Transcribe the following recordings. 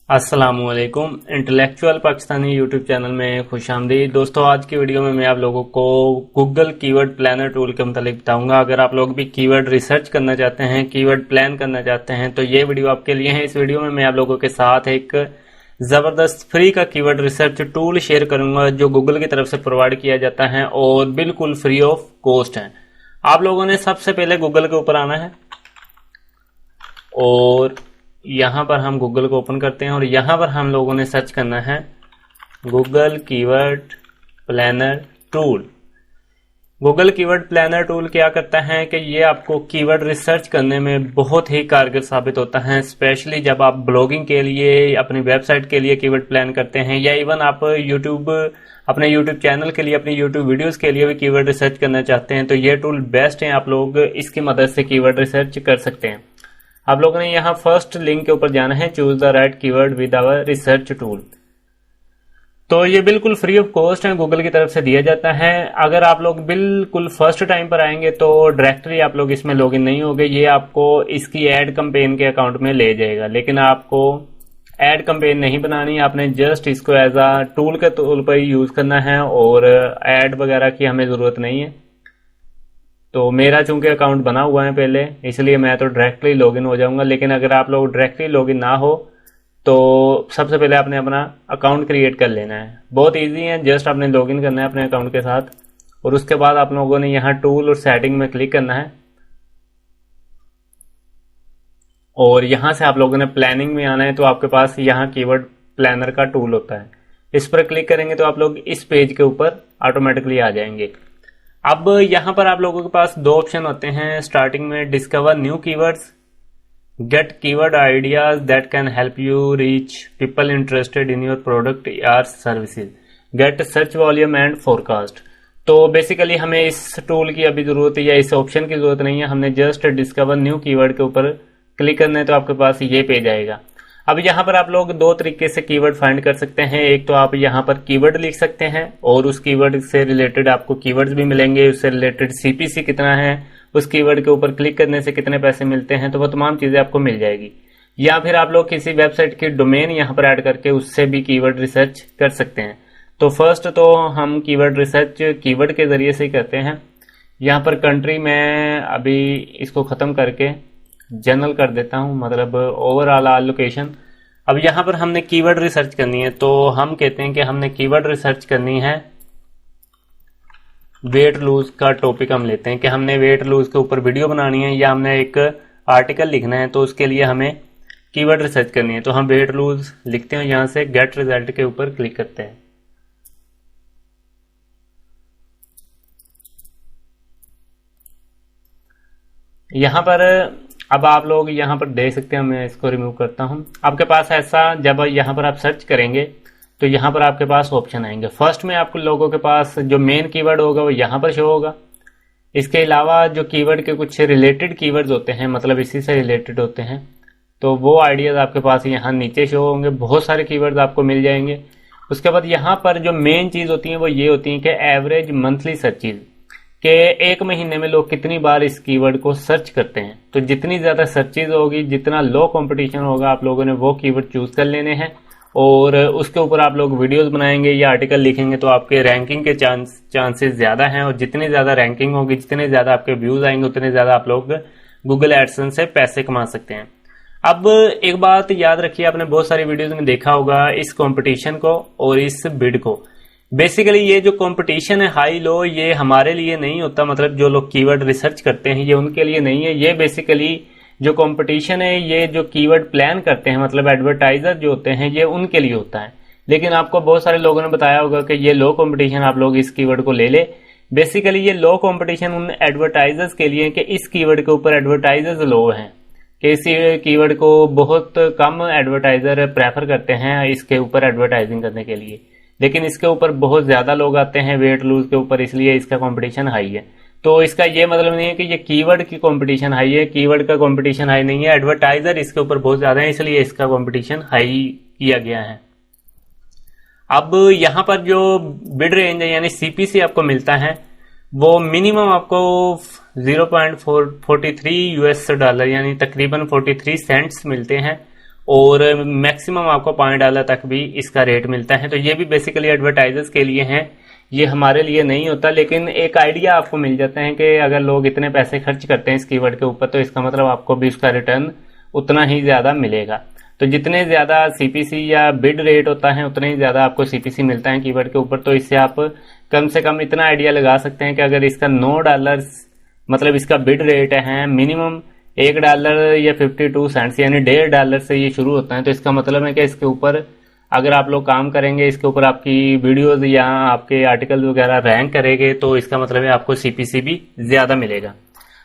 अस्सलामुअलैकुम। Intellectual Pakistani YouTube channel में खुशामदीद। दोस्तों, आज की वीडियो में मैं आप लोगों को गूगल कीवर्ड प्लानर टूल के मतलब बताऊंगा। अगर आप लोग भी कीवर्ड रिसर्च करना चाहते हैं, कीवर्ड प्लान करना चाहते हैं, तो ये वीडियो आपके लिए है। इस वीडियो में मैं आप लोगों के साथ एक ज़बरदस्त फ्री का कीवर्ड रिसर्च टूल शेयर करूंगा जो गूगल की तरफ से प्रोवाइड किया जाता है और बिल्कुल फ्री ऑफ कॉस्ट है। आप लोगों ने सबसे पहले गूगल के ऊपर आना है और यहां पर हम गूगल को ओपन करते हैं और यहां पर हम लोगों ने सर्च करना है Google keyword planner tool. Google keyword planner tool क्या करता है कि ये आपको कीवर्ड रिसर्च करने में बहुत ही कारगर साबित होता है, स्पेशली जब आप ब्लॉगिंग के लिए, अपनी वेबसाइट के लिए कीवर्ड प्लान करते हैं, या इवन आप अपने यूट्यूब चैनल के लिए, अपनी यूट्यूब वीडियोस के लिए भी कीवर्ड रिसर्च करना चाहते हैं, तो ये टूल बेस्ट है। आप लोग इसकी मदद से कीवर्ड रिसर्च कर सकते हैं। आप लोगों ने यहाँ फर्स्ट लिंक के ऊपर जाना है, choose the right keyword with our research tool. तो ये बिल्कुल फ्री ऑफ कॉस्ट है, गूगल की तरफ से दिया जाता है। अगर आप लोग बिल्कुल फर्स्ट टाइम पर आएंगे तो डायरेक्टली आप लोग इसमें लॉगिन नहीं होगे, ये आपको इसकी एड कैंपेन के अकाउंट में ले जाएगा। लेकिन आपको एड कैंपेन नहीं बनानी, आपने जस्ट इसको एज अ टूल के तौर पर यूज करना है और एड वगैरह की हमें जरूरत नहीं है। तो मेरा चूंकि अकाउंट बना हुआ है पहले, इसलिए मैं तो डायरेक्टली लॉगिन हो जाऊंगा। लेकिन अगर आप लोग डायरेक्टली लॉगिन ना हो तो सबसे पहले आपने अपना अकाउंट क्रिएट कर लेना है। बहुत इजी है, जस्ट आपने लॉगिन करना है अपने अकाउंट के साथ और उसके बाद आप लोगों ने यहाँ टूल और सेटिंग में क्लिक करना है और यहाँ से आप लोगों ने प्लानिंग में आना है। तो आपके पास यहाँ कीवर्ड प्लानर का टूल होता है, इस पर क्लिक करेंगे तो आप लोग इस पेज के ऊपर ऑटोमेटिकली आ जाएंगे। अब यहां पर आप लोगों के पास दो ऑप्शन होते हैं स्टार्टिंग में, discover new keywords, get keyword ideas that can help you reach people interested in your product और services, get search volume and forecast. तो बेसिकली हमें इस टूल की अभी जरूरत है या इस ऑप्शन की जरूरत नहीं है, हमने जस्ट डिस्कवर न्यू कीवर्ड के ऊपर क्लिक करना है तो आपके पास ये पेज आएगा। अब यहाँ पर आप लोग दो तरीके से कीवर्ड फाइंड कर सकते हैं। एक तो आप यहाँ पर कीवर्ड लिख सकते हैं और उस कीवर्ड से रिलेटेड आपको कीवर्ड्स भी मिलेंगे, उससे रिलेटेड सीपीसी कितना है, उस कीवर्ड के ऊपर क्लिक करने से कितने पैसे मिलते हैं, तो वो तमाम चीजें आपको मिल जाएगी। या फिर आप लोग किसी वेबसाइट की डोमेन यहाँ पर ऐड करके उससे भी कीवर्ड रिसर्च कर सकते हैं। तो फर्स्ट तो हम कीवर्ड रिसर्च कीवर्ड के जरिए से ही करते हैं। यहाँ पर कंट्री में अभी इसको खत्म करके जनरल कर देता हूं, मतलब ओवरऑल लोकेशन। अब यहां पर हमने कीवर्ड रिसर्च करनी है, तो हम कहते हैं कि हमने कीवर्ड रिसर्च करनी है वेट लूज का टॉपिक हम लेते हैं कि हमने वेट लूज के ऊपर वीडियो बनानी है या हमने एक आर्टिकल लिखना है, तो उसके लिए हमें कीवर्ड रिसर्च करनी है। तो हम वेट लूज लिखते हैं, यहां से गेट रिजल्ट के ऊपर क्लिक करते हैं। यहां पर अब आप लोग यहाँ पर देख सकते हैं, मैं इसको रिमूव करता हूं। आपके पास ऐसा जब यहाँ पर आप सर्च करेंगे तो यहाँ पर आपके पास ऑप्शन आएंगे। फर्स्ट में आपको लोगों के पास जो मेन कीवर्ड होगा वो यहाँ पर शो होगा। इसके अलावा जो कीवर्ड के कुछ रिलेटेड कीवर्ड्स होते हैं, मतलब इसी से रिलेटेड होते हैं, तो वो आइडियाज आपके पास यहाँ नीचे शो होंगे। बहुत सारे कीवर्ड्स आपको मिल जाएंगे। उसके बाद यहाँ पर जो मेन चीज होती है वो ये होती है कि एवरेज मंथली सर्चेज, कि एक महीने में लोग कितनी बार इस कीवर्ड को सर्च करते हैं। तो जितनी ज्यादा सर्चेज होगी, जितना लो कंपटीशन होगा, आप लोगों ने वो कीवर्ड चूज कर लेने हैं और उसके ऊपर आप लोग वीडियोस बनाएंगे या आर्टिकल लिखेंगे तो आपके रैंकिंग के चांसेस ज्यादा हैं। और जितनी ज्यादा रैंकिंग होगी, जितने ज्यादा आपके व्यूज आएंगे, उतने ज्यादा आप लोग गूगल एडसेंस से पैसे कमा सकते हैं। अब एक बात याद रखिए, आपने बहुत सारी वीडियोज में देखा होगा इस कंपटीशन को और इस बिड को। बेसिकली ये जो कंपटीशन है हाई लो, ये हमारे लिए नहीं होता, मतलब जो लोग कीवर्ड रिसर्च करते हैं ये उनके लिए नहीं है। ये बेसिकली जो कंपटीशन है, ये जो कीवर्ड प्लान करते हैं, मतलब एडवर्टाइजर जो होते हैं, ये उनके लिए होता है। लेकिन आपको बहुत सारे लोगों ने बताया होगा कि ये लो कंपटीशन, आप लोग इस कीवर्ड को ले ले। बेसिकली ये लो कंपटीशन उन एडवर्टाइजर्स के लिए कि इस कीवर्ड के ऊपर एडवर्टाइजर्स लो हैं, कि इस कीवर्ड को बहुत कम एडवर्टाइजर प्रेफर करते हैं इसके ऊपर एडवर्टाइजिंग करने के लिए। लेकिन इसके ऊपर बहुत ज्यादा लोग आते हैं वेट लूज के ऊपर, इसलिए इसका कंपटीशन हाई है। तो इसका ये मतलब नहीं है कि ये कीवर्ड की कंपटीशन हाई है, कीवर्ड का कंपटीशन हाई नहीं है, एडवर्टाइजर इसके ऊपर बहुत ज्यादा है, इसलिए इसका कंपटीशन हाई किया गया है। अब यहाँ पर जो बिड रेंज है यानी सीपीसी आपको मिलता है, वो मिनिमम आपको 0.43 यूएस डॉलर यानी तकरीबन 43 सेंट्स मिलते हैं और मैक्सिमम आपको $5 तक भी इसका रेट मिलता है। तो ये भी बेसिकली एडवर्टाइजर्स के लिए हैं, ये हमारे लिए नहीं होता, लेकिन एक आइडिया आपको मिल जाता है कि अगर लोग इतने पैसे खर्च करते हैं इस कीवर्ड के ऊपर, तो इसका मतलब आपको भी उसका रिटर्न उतना ही ज्यादा मिलेगा। तो जितने ज्यादा सीपीसी या बिड रेट होता है उतने ही ज्यादा आपको सीपीसी मिलता है कीवर्ड के ऊपर। तो इससे आप कम से कम इतना आइडिया लगा सकते हैं कि अगर इसका $9 मतलब इसका बिड रेट है मिनिमम $1 या 52 सेंट्स यानी $1.5 से ये शुरू होता है, तो इसका मतलब है कि इसके ऊपर अगर आप लोग काम करेंगे, इसके ऊपर आपकी वीडियोस या आपके आर्टिकल वगैरह रैंक करेंगे, तो इसका मतलब है आपको सीपीसी भी ज्यादा मिलेगा।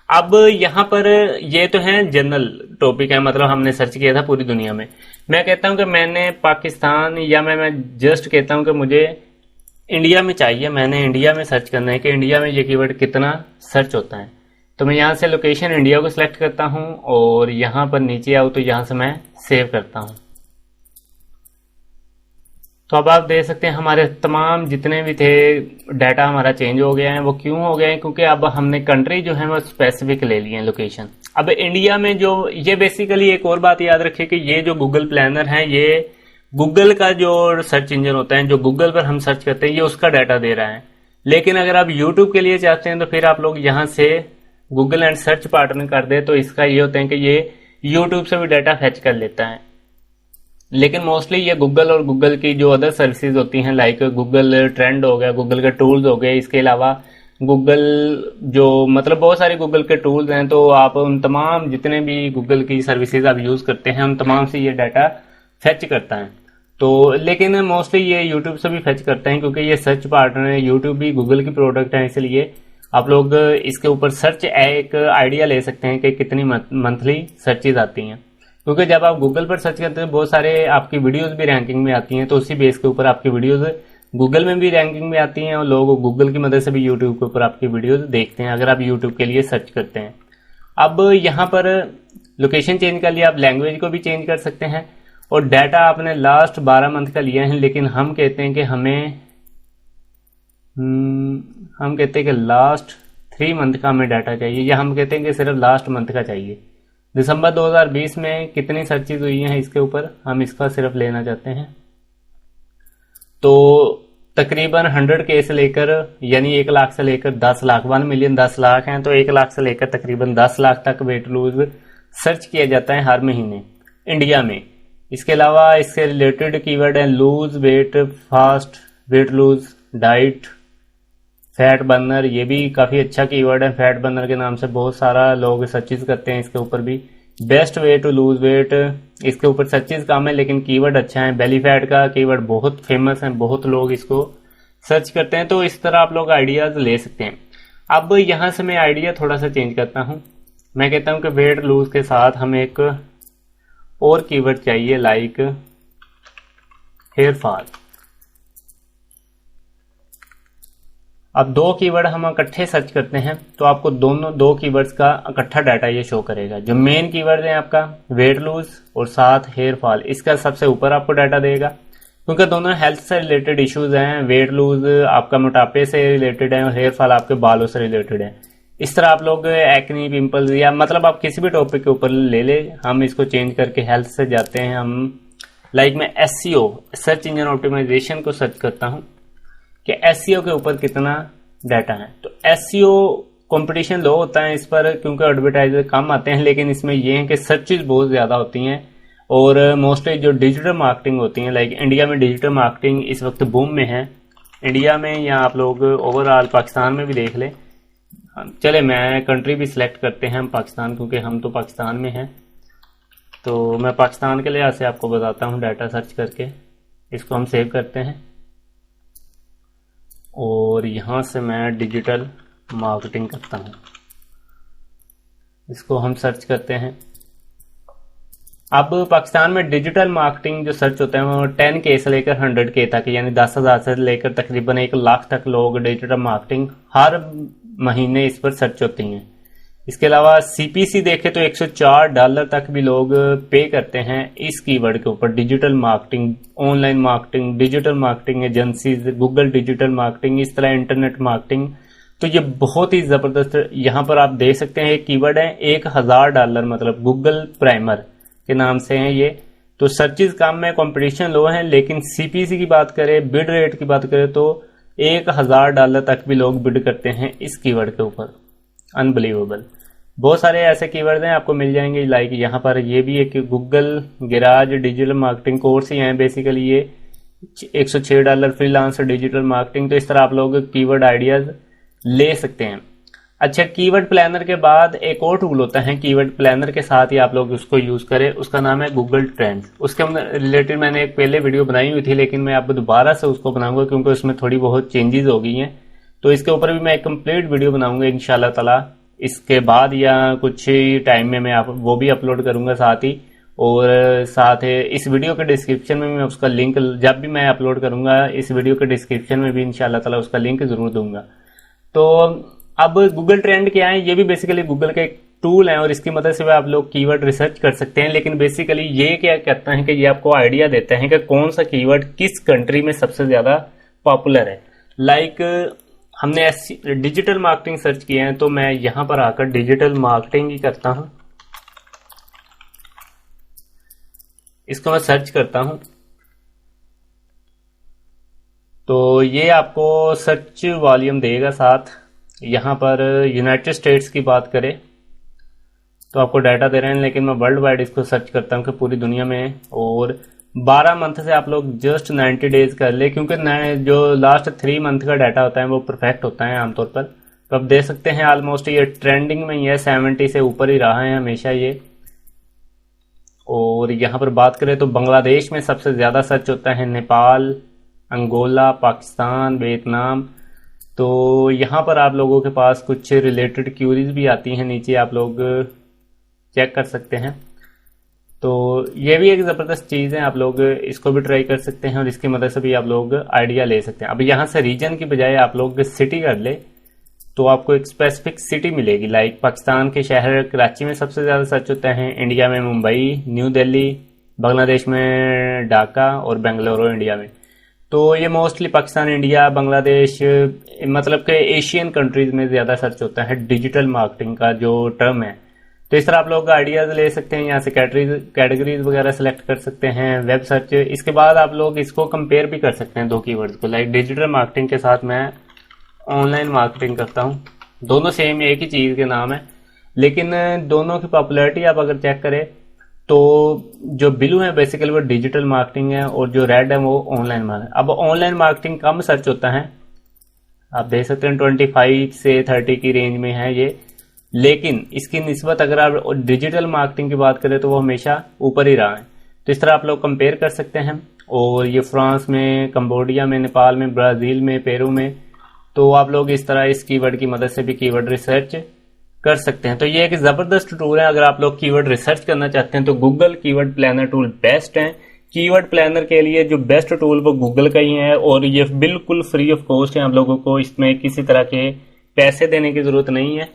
अब यहाँ पर ये तो है जनरल टॉपिक है, मतलब हमने सर्च किया था पूरी दुनिया में। मैं कहता हूँ कि मैंने पाकिस्तान या मैं जस्ट कहता हूँ कि मुझे इंडिया में चाहिए, मैंने इंडिया में सर्च करना है कि इंडिया में ये कीवर्ड कितना सर्च होता है। तो मैं यहाँ से लोकेशन इंडिया को सिलेक्ट करता हूँ और यहाँ पर नीचे आऊँ तो यहाँ से मैं सेव करता हूँ। तो अब आप देख सकते हैं हमारे तमाम जितने भी थे डाटा हमारा चेंज हो गया है। वो क्यों हो गया है? क्योंकि अब हमने कंट्री जो है वो स्पेसिफिक ले लिए हैं लोकेशन। अब इंडिया में जो ये बेसिकली एक और बात याद रखिए कि ये जो गूगल प्लानर है ये गूगल का जो सर्च इंजन होता है, जो गूगल पर हम सर्च करते हैं, ये उसका डाटा दे रहा है। लेकिन अगर आप यूट्यूब के लिए चाहते हैं तो फिर आप लोग यहाँ से गूगल एंड सर्च पार्टनर कर दे, तो इसका ये होता है कि ये यूट्यूब से भी डाटा फेच कर लेता है। लेकिन मोस्टली ये गूगल और गूगल की जो अदर सर्विसेज होती हैं, लाइक गूगल ट्रेंड हो गया, गूगल के टूल्स हो गए, इसके अलावा गूगल जो मतलब बहुत सारे गूगल के टूल्स हैं, तो आप उन तमाम जितने भी गूगल की सर्विसेज आप यूज करते हैं उन तमाम से ये डाटा फेच करता है। तो लेकिन मोस्टली ये यूट्यूब से भी फेच करते हैं, क्योंकि ये सर्च पार्टनर है, यूट्यूब भी गूगल की प्रोडक्ट है, इसलिए आप लोग इसके ऊपर सर्च एक आइडिया ले सकते हैं कि कितनी मंथली सर्चेज आती हैं। क्योंकि जब आप गूगल पर सर्च करते हैं बहुत सारे आपकी वीडियोस भी रैंकिंग में आती हैं, तो उसी बेस के ऊपर आपकी वीडियोस गूगल में भी रैंकिंग में आती हैं और लोग गूगल की मदद से भी यूट्यूब के ऊपर आपकी वीडियोस देखते हैं, अगर आप यूट्यूब के लिए सर्च करते हैं। अब यहाँ पर लोकेशन चेंज कर लिया, आप लैंग्वेज को भी चेंज कर सकते हैं और डाटा आपने लास्ट 12 मंथ का लिया है, लेकिन हम कहते हैं कि हम कहते हैं कि लास्ट 3 मंथ का हमें डाटा चाहिए, या हम कहते हैं कि सिर्फ लास्ट मंथ का चाहिए। दिसंबर 2020 में कितनी सर्चेज हुई हैं इसके ऊपर हम इसका सिर्फ लेना चाहते हैं। तो तकरीबन 100K से लेकर यानी 1 लाख से लेकर 10 लाख, 1 मिलियन 10 लाख हैं, तो 1 लाख से लेकर तकरीबन 10 लाख तक वेट लूज सर्च किया जाता है हर महीने इंडिया में। इसके अलावा इससे रिलेटेड कीवर्ड है lose weight, fast weight lose, diet, fat burner, ये भी काफी अच्छा कीवर्ड है। फैट बर्नर के नाम से बहुत सारा लोग सर्चेज करते हैं इसके ऊपर भी। Best way to lose weight, इसके ऊपर सर्चेज कम है लेकिन कीवर्ड अच्छा है। बेली फैट का कीवर्ड बहुत फेमस है, बहुत लोग इसको सर्च करते हैं, तो इस तरह आप लोग आइडियाज ले सकते हैं। अब यहां से मैं आइडिया थोड़ा सा चेंज करता हूं, मैं कहता हूं कि वेट लूज के साथ हमें एक और कीवर्ड चाहिए, लाइक हेयर फॉल। अब 2 कीवर्ड हम इकट्ठे सर्च करते हैं तो आपको दोनों 2 कीवर्ड्स का इकट्ठा डाटा ये शो करेगा। जो मेन कीवर्ड है आपका वेट लूज और साथ हेयर फॉल, इसका सबसे ऊपर आपको डाटा देगा, क्योंकि दोनों हेल्थ से रिलेटेड इश्यूज हैं। वेट लूज आपका मोटापे से रिलेटेड है और हेयर फॉल आपके बालों से रिलेटेड है। इस तरह आप लोग एक्नी, पिंपल्स या मतलब आप किसी भी टॉपिक के ऊपर ले हम इसको चेंज करके हेल्थ से जाते हैं। हम लाइक मैं SEO सर्च इंजन ऑप्टिमाइजेशन को सर्च करता हूं कि SEO के ऊपर कितना डाटा है। तो SEO कंपटीशन लो होता है इस पर, क्योंकि एडवर्टाइजर कम आते हैं, लेकिन इसमें ये है कि सर्चेज बहुत ज्यादा होती हैं और मोस्टली जो डिजिटल मार्केटिंग होती है, लाइक इंडिया में डिजिटल मार्केटिंग इस वक्त बूम में है इंडिया में, या आप लोग ओवरऑल पाकिस्तान में भी देख लें। चले मैं कंट्री भी सिलेक्ट करते हैं हम पाकिस्तान, क्योंकि हम तो पाकिस्तान में हैं। तो मैं पाकिस्तान के लिहाज से आपको बताता हूँ डाटा सर्च करके। इसको हम सेव करते हैं और यहां से मैं डिजिटल मार्केटिंग करता हूं, इसको हम सर्च करते हैं। अब पाकिस्तान में डिजिटल मार्केटिंग जो सर्च होता है वो 10K से लेकर 100K तक, यानी 10,000 से लेकर तकरीबन 1 लाख तक लोग डिजिटल मार्केटिंग हर महीने इस पर सर्च होती हैं। इसके अलावा CPC देखे तो $104 तक भी लोग पे करते हैं इस कीवर्ड के ऊपर। Digital marketing, online marketing, digital marketing agencies, Google digital marketing, इस तरह इंटरनेट मार्केटिंग, तो ये बहुत ही जबरदस्त। यहाँ पर आप देख सकते हैं एक कीवर्ड है $1000, मतलब गूगल प्राइमर के नाम से है ये। तो सर्चेज कम में, कंपटीशन लो है, लेकिन सीपीसी की बात करें, बिड रेट की बात करें तो $1000 तक भी लोग बिड करते हैं इस कीवर्ड के ऊपर। अनबिलीवेबल। बहुत सारे ऐसे कीवर्ड हैं आपको मिल जाएंगे, लाइक यहाँ पर ये भी एक Google garage digital marketing course ही है बेसिकली ये, $106 फ्रीलांसर डिजिटल मार्केटिंग। तो इस तरह आप लोग कीवर्ड आइडियाज ले सकते हैं। अच्छा, कीवर्ड प्लानर के बाद एक और टूल होता है, कीवर्ड प्लानर के साथ ही आप लोग उसको यूज करें, उसका नाम है गूगल ट्रेंड्स। उसके रिलेटेड मैंने एक पहले वीडियो बनाई हुई थी, लेकिन मैं आपको दोबारा से उसको बनाऊंगा क्योंकि उसमें थोड़ी बहुत चेंजेस हो गई हैं। तो इसके ऊपर भी मैं एक कंप्लीट वीडियो बनाऊंगा इंशाल्लाह ताला इसके बाद, या कुछ ही टाइम में मैं वो भी अपलोड करूंगा साथ ही। और साथ ही इस वीडियो के डिस्क्रिप्शन में मैं उसका लिंक, जब भी मैं अपलोड करूंगा इस वीडियो के डिस्क्रिप्शन में भी इंशाल्लाह ताला उसका लिंक जरूर दूंगा। तो अब गूगल ट्रेंड क्या है, ये भी बेसिकली गूगल का एक टूल है और इसकी मदद से आप लोग कीवर्ड रिसर्च कर सकते हैं। लेकिन बेसिकली ये क्या कहता है कि ये आपको आइडिया देता है कि कौन सा कीवर्ड किस कंट्री में सबसे ज्यादा पॉपुलर है। लाइक हमने डिजिटल मार्केटिंग सर्च किया है, तो मैं यहां पर आकर डिजिटल मार्केटिंग ही करता हूं, इसको मैं सर्च करता हूं। तो ये आपको सर्च वॉल्यूम देगा साथ। यहाँ पर यूनाइटेड स्टेट्स की बात करें तो आपको डाटा दे रहे हैं, लेकिन मैं वर्ल्ड वाइड इसको सर्च करता हूँ कि पूरी दुनिया में। और 12 मंथ से आप लोग जस्ट 90 डेज कर ले, क्योंकि जो लास्ट 3 मंथ का डाटा होता है वो परफेक्ट होता है आमतौर पर। तो आप देख सकते हैं ऑलमोस्ट ये ट्रेंडिंग में ही है, 70 से ऊपर ही रहा है हमेशा ये। और यहाँ पर बात करें तो बांग्लादेश में सबसे ज्यादा सर्च होता है, नेपाल, अंगोला, पाकिस्तान, वियतनाम। तो यहाँ पर आप लोगों के पास कुछ रिलेटेड क्यूरीज भी आती हैं, नीचे आप लोग चेक कर सकते हैं। तो ये भी एक ज़बरदस्त चीज़ है, आप लोग इसको भी ट्राई कर सकते हैं और इसकी मदद से भी आप लोग आइडिया ले सकते हैं। अब यहाँ से रीजन की बजाय आप लोग सिटी कर ले तो आपको एक स्पेसिफिक सिटी मिलेगी। लाइक पाकिस्तान के शहर कराची में सबसे ज़्यादा सर्च होता है, इंडिया में मुंबई, न्यू दिल्ली, बांग्लादेश में ढाका और बेंगलुरु इंडिया में। तो ये मोस्टली पाकिस्तान, इंडिया, बांग्लादेश, मतलब के एशियन कंट्रीज में ज्यादा सर्च होता है डिजिटल मार्केटिंग का जो टर्म है। तो इस तरह आप लोग आइडियाज ले सकते हैं, यहाँ से कैटेगरीज वगैरह सेलेक्ट कर सकते हैं, वेब सर्च। इसके बाद आप लोग इसको कंपेयर भी कर सकते हैं दो कीवर्ड्स को। लाइक डिजिटल मार्केटिंग के साथ मैं ऑनलाइन मार्केटिंग करता हूँ, दोनों सेम एक ही चीज के नाम है, लेकिन दोनों की पॉपुलैरिटी आप अगर चेक करें तो जो ब्लू है बेसिकली वो डिजिटल मार्केटिंग है और जो रेड है वो ऑनलाइन मार्केटिंग। अब ऑनलाइन मार्केटिंग कम सर्च होता है, आप देख सकते हैं 25 से 30 की रेंज में है ये, लेकिन इसकी निस्बत अगर आप डिजिटल मार्केटिंग की बात करें तो वो हमेशा ऊपर ही रहा है। तो इस तरह आप लोग कंपेयर कर सकते हैं। और ये फ्रांस में, कंबोडिया में, नेपाल में, ब्राजील में, पेरू में, तो आप लोग इस तरह इस कीवर्ड की मदद से भी कीवर्ड रिसर्च कर सकते हैं। तो ये एक जबरदस्त टूल है, अगर आप लोग कीवर्ड रिसर्च करना चाहते हैं तो Google keyword planner tool best है। कीवर्ड प्लानर के लिए जो बेस्ट टूल वो गूगल का ही है और ये बिल्कुल फ्री ऑफ कॉस्ट है, आप लोगों को इसमें किसी तरह के पैसे देने की जरूरत नहीं है।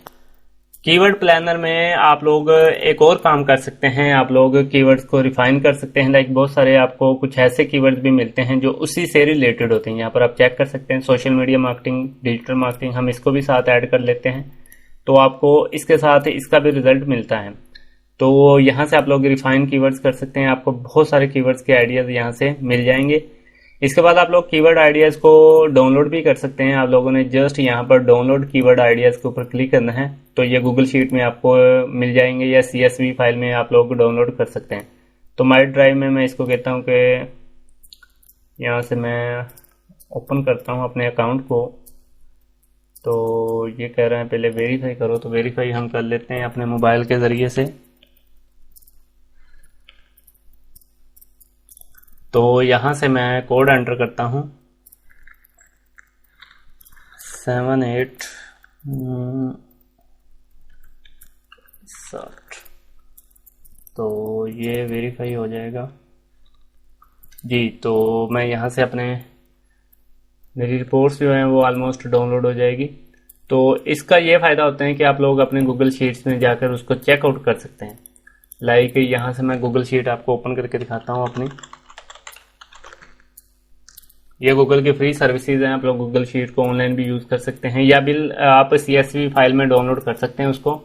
कीवर्ड प्लानर में आप लोग एक और काम कर सकते हैं, आप लोग कीवर्ड्स को रिफाइन कर सकते हैं। लाइक बहुत सारे आपको कुछ ऐसे कीवर्ड्स भी मिलते हैं जो उसी से रिलेटेड होते हैं, यहाँ पर आप चेक कर सकते हैं। Social media marketing, digital marketing, हम इसको भी साथ ऐड कर लेते हैं तो आपको इसके साथ इसका भी रिजल्ट मिलता है। तो यहाँ से आप लोग रिफाइन कीवर्ड्स कर सकते हैं, आपको बहुत सारे कीवर्ड्स के आइडियाज यहाँ से मिल जाएंगे। इसके बाद आप लोग कीवर्ड आइडियाज को डाउनलोड भी कर सकते हैं। आप लोगों ने जस्ट यहाँ पर डाउनलोड कीवर्ड आइडियाज के ऊपर क्लिक करना है तो ये गूगल शीट में आपको मिल जाएंगे या CSV फाइल में आप लोग डाउनलोड कर सकते हैं। तो माई ड्राइव में मैं इसको कहता हूँ कि यहाँ से मैं ओपन करता हूँ अपने अकाउंट को। तो ये कह रहे हैं पहले वेरीफाई करो, तो वेरीफाई हम कर लेते हैं अपने मोबाइल के जरिए से। तो यहां से मैं कोड एंटर करता हूं 78 60। तो ये वेरीफाई हो जाएगा जी। तो मैं यहाँ से अपने मेरी रिपोर्ट्स जो हैं वो ऑलमोस्ट डाउनलोड हो जाएगी। तो इसका ये फ़ायदा होता है कि आप लोग अपने गूगल शीट्स में जाकर उसको चेकआउट कर सकते हैं। लाइक यहाँ से मैं गूगल शीट आपको ओपन करके दिखाता हूँ अपनी। ये गूगल की फ्री सर्विसेज हैं, आप लोग गूगल शीट को ऑनलाइन भी यूज़ कर सकते हैं या बिल आप CSV फाइल में डाउनलोड कर सकते हैं उसको,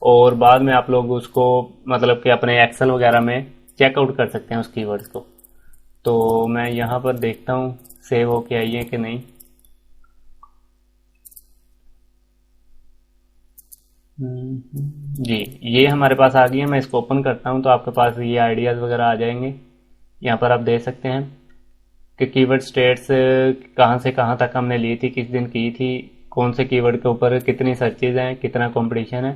और बाद में आप लोग उसको मतलब कि अपने एक्सेल वगैरह में चेकआउट कर सकते हैं उस कीवर्ड्स को। तो मैं यहाँ पर देखता हूँ सेव होके आई है कि नहीं। जी, ये हमारे पास आ गई है। मैं इसको ओपन करता हूँ तो आपके पास ये आइडियाज़ वगैरह आ जाएंगे। यहाँ पर आप देख सकते हैं कि कीवर्ड स्टेट्स कहाँ से कहाँ तक हमने ली थी, किस दिन की थी, कौन से कीवर्ड के ऊपर कितनी सर्चेज हैं, कितना कंपटीशन है।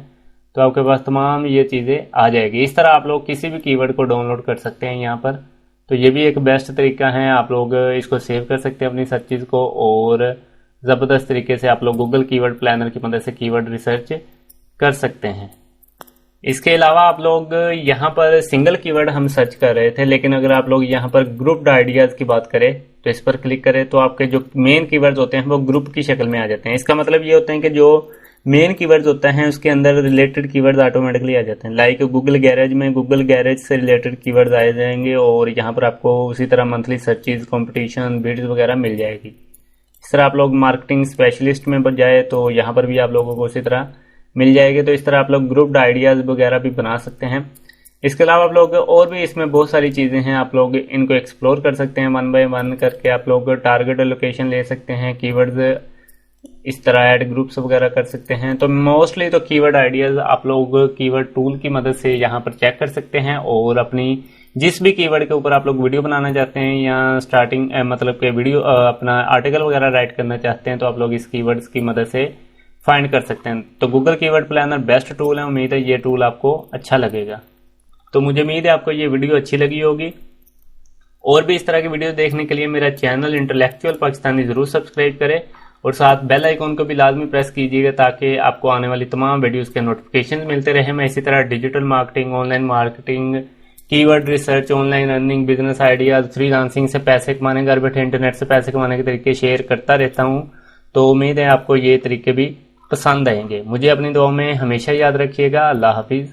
तो आपके पास तमाम ये चीज़ें आ जाएगी। इस तरह आप लोग किसी भी कीवर्ड को डाउनलोड कर सकते हैं यहाँ पर। तो ये भी एक बेस्ट तरीका है, आप लोग इसको सेव कर सकते हैं अपनी सर्चेज को, और ज़बरदस्त तरीके से आप लोग गूगल कीवर्ड प्लानर की मदद से कीवर्ड रिसर्च कर सकते हैं। इसके अलावा आप लोग यहाँ पर सिंगल कीवर्ड हम सर्च कर रहे थे, लेकिन अगर आप लोग यहाँ पर ग्रुप्ड आइडियाज़ की बात करें तो इस पर क्लिक करें तो आपके जो मेन कीवर्ड्स होते हैं वो ग्रुप की शक्ल में आ जाते हैं। इसका मतलब ये होता है कि जो मेन कीवर्ड्स होता है उसके अंदर रिलेटेड कीवर्ड्स ऑटोमेटिकली आ जाते हैं। लाइक गूगल गैरेज में गूगल गैरेज से रिलेटेड कीवर्ड्स आ जाएंगे, और यहाँ पर आपको उसी तरह मंथली सर्चेज, कंपटीशन, बिड्स वगैरह मिल जाएगी। इस तरह आप लोग मार्केटिंग स्पेशलिस्ट में जाए तो यहाँ पर भी आप लोगों को उसी तरह मिल जाएगी। तो इस तरह आप लोग ग्रुप्ड आइडियाज़ वगैरह भी बना सकते हैं। इसके अलावा आप लोग और भी इसमें बहुत सारी चीज़ें हैं, आप लोग इनको एक्सप्लोर कर सकते हैं वन बाय वन करके। आप लोग टारगेट लोकेशन ले सकते हैं, कीवर्ड्स इस तरह ऐड ग्रुप्स वगैरह कर सकते हैं। तो मोस्टली तो कीवर्ड आइडियाज़ आप लोग कीवर्ड टूल की मदद से यहाँ पर चेक कर सकते हैं, और अपनी जिस भी कीवर्ड के ऊपर आप लोग वीडियो बनाना चाहते हैं या स्टार्टिंग मतलब के वीडियो अपना आर्टिकल वगैरह राइट करना चाहते हैं तो आप लोग इस कीवर्ड्स की मदद से फाइंड कर सकते हैं। तो Google keyword planner best tool है। उम्मीद है ये टूल आपको अच्छा लगेगा। तो मुझे उम्मीद है आपको ये वीडियो अच्छी लगी होगी। और भी इस तरह की वीडियो देखने के लिए मेरा चैनल इंटेलेक्चुअल पाकिस्तानी ज़रूर सब्सक्राइब करें, और साथ बेल आइकॉन को भी लाजमी प्रेस कीजिएगा ताकि आपको आने वाली तमाम वीडियोस के नोटिफिकेशन मिलते रहे। मैं इसी तरह digital marketing, online marketing, keyword research, online earning, business ideas, freelancing से पैसे कमाने, घर बैठे इंटरनेट से पैसे कमाने के तरीके शेयर करता रहता हूँ। तो उम्मीद है आपको ये तरीके भी पसंद आएंगे। मुझे अपनी दुआ में हमेशा याद रखिएगा। अल्लाह हाफिज़।